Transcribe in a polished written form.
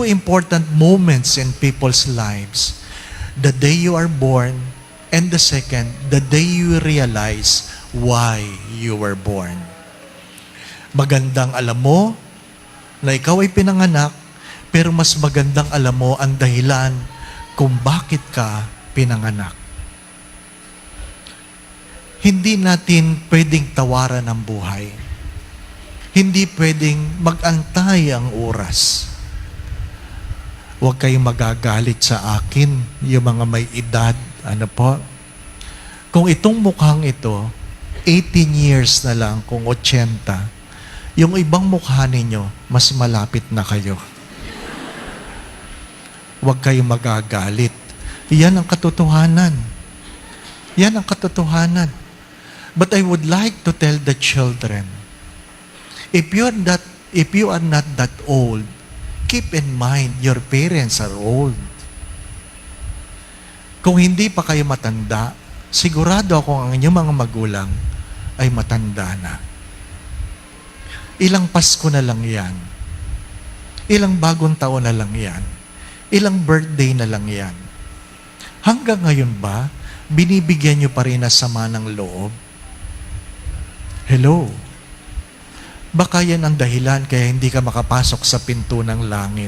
two important moments in people's lives. The day you are born, and the second, the day you realize why you were born. Magandang alam mo na ikaw ay pinanganak, pero mas magandang alam mo ang dahilan kung bakit ka pinanganak. Hindi natin pwedeng tawaran ang buhay. Hindi pwedeng mag-antay ang oras. Huwag kayong magagalit sa akin, yung mga may edad. Ano po? Kung itong mukhang ito, 18 years na lang, kung 80, yung ibang mukha ninyo, mas malapit na kayo. Huwag kayong magagalit. Yan ang katotohanan. Yan ang katotohanan. But I would like to tell the children, if you are not that old, keep in mind your parents are old. Kung hindi pa kayo matanda, sigurado ako ang inyong mga magulang ay matanda na. Ilang Pasko na lang yan. Ilang bagong taon na lang yan. Ilang birthday na lang yan. Hanggang ngayon ba, binibigyan nyo pa rin na sama ng loob? Hello? Baka yan ang dahilan kaya hindi ka makapasok sa pinto ng langit.